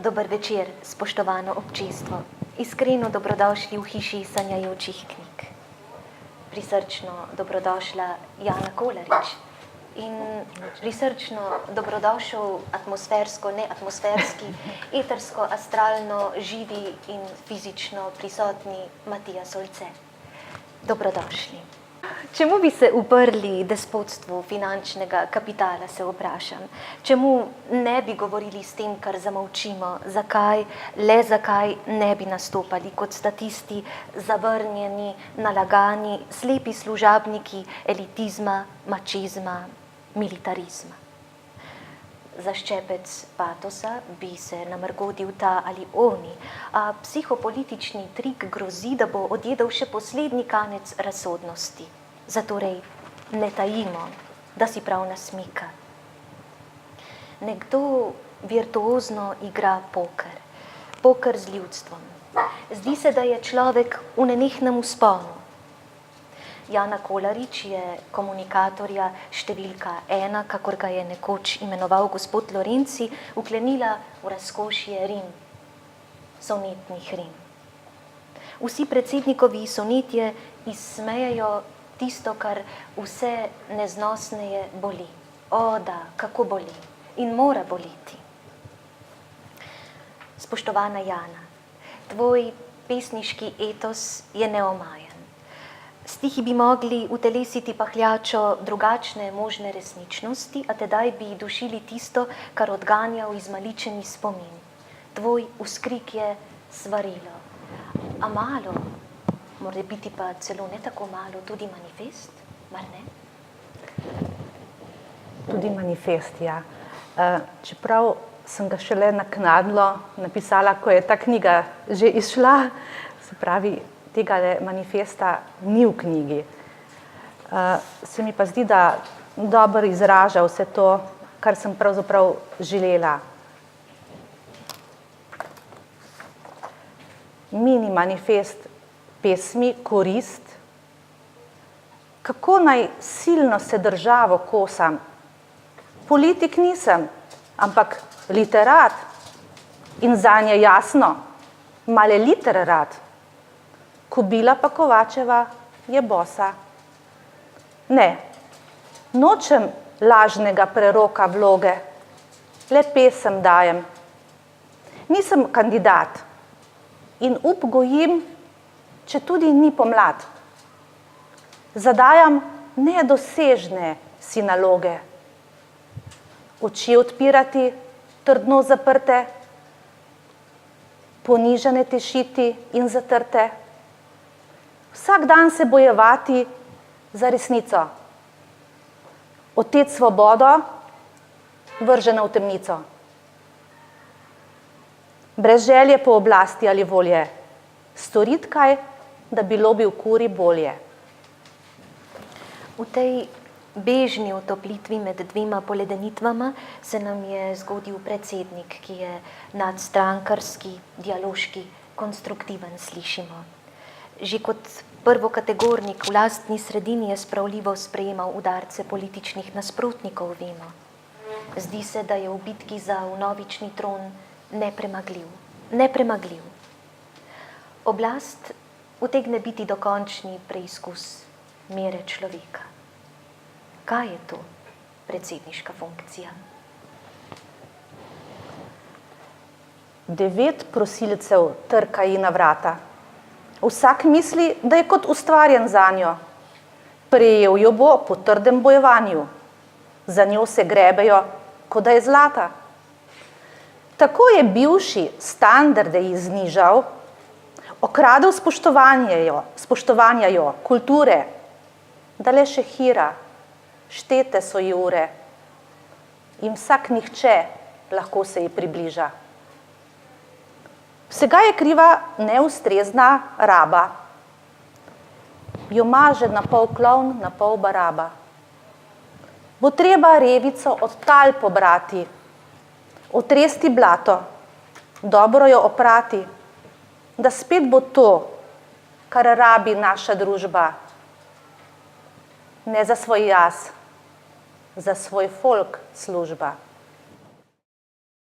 Dober večer, spoštovano občinstvo. Iskreno dobrodošli v hiši sanjajočih knjig. Prisrčno dobrodošla Jana Kolarič in prisrčno dobrodošel atmosfersko, neatmosferski, etersko, astralno, živi in fizično prisotni Matija Solce. Dobrodošli. Čemu bi se uprli despotstvu finančnega kapitala, se vprašam? Čemu ne bi govorili s tem, kar zamolčimo? Zakaj, le zakaj ne bi nastopali kot statisti, zavrnjeni, nalagani, slepi služabniki elitizma, mačizma, militarizma? Za ščepec patosa bi se namrgodil ta ali oni, a psihopolitični trik grozi, da bo odjedel še poslednji kanec razsodnosti. Zatorej ne tajimo, da si prav nasmika. Nekdo virtuozno igra poker, poker z ljudstvom. Zdi se, da je človek v nenehnem vzponu. Jana Kolarič je komunikatorja številka 1, kakor ga je nekoč imenoval gospod Lorenci, vklenila v razkošje rim, sonetnih rim. Vsi predsednikovi sonetje izsmejejo tisto, kar vse neznosneje boli. O, da, kako boli in mora boleti. Spoštovana Jana, tvoj pesniški etos je neomajen. Stihi bi mogli utelesiti pahljačo drugačne možne resničnosti, a tedaj bi dušili tisto, kar odganja v izmaličeni spomin. Tvoj vzkrik je svarilo. A malo, mora biti pa celo ne tako malo, tudi manifest, mar ne? Tudi manifest, ja. Čeprav sem ga šele naknadno napisala, ko je ta knjiga že izšla, se pravi, tega manifesta ni v knjigi. Se mi pa zdi, da dobro izraža vse to, kar sem pravzaprav želela. Mini manifest pesmi Korist. Kako naj silno se državo kosam? Politik nisem, ampak literat. In zanje jasno, male literat. Kobila pa Kovačeva je bosa. Ne, nočem lažnega preroka vloge, le pesem dajem. Nisem kandidat in up gojim, če tudi ni pomlad. Zadajam nedosežne si naloge. Oči odpirati, trdno zaprte, ponižane tešiti in zatrte. Vsak dan se bojevati za resnico. Oteti svobodo, vržena v temnico. Brez želje po oblasti ali volje. Storiti kaj, da bi lobil kuri bolje. V tej bežni utoplitvi med dvema poledenitvama se nam je zgodil predsednik, ki je nadstrankarski, dialoški, konstruktiven, slišimo. Že kot prvokategornik v lastni sredini je spravljivo sprejemal udarce političnih nasprotnikov, vemo. Zdi se, da je v bitki za vnovični tron nepremagljiv. Nepremagljiv. Oblast utegne biti dokončni preizkus mere človeka. Kaj je to predsedniška funkcija? 9 prosilcev trka ji na vrata. Vsak misli, da je kot ustvarjen zanjo. Prejel jo bo po trdem bojevanju. Za njo se grebejo, kot da je zlata. Tako je bivši standarde ji znižal, okradel spoštovanja jo, kulture, da le še hira, štete so ji ure in vsak nihče lahko se ji približa. Vsega je kriva neustrezna raba. Jo maže na pol klovn, na pol baraba. Bo treba revico od tal pobrati, otresti blato, dobro jo oprati, da spet bo to, kar rabi naša družba. Ne za svoj jaz, za svoj folk služba.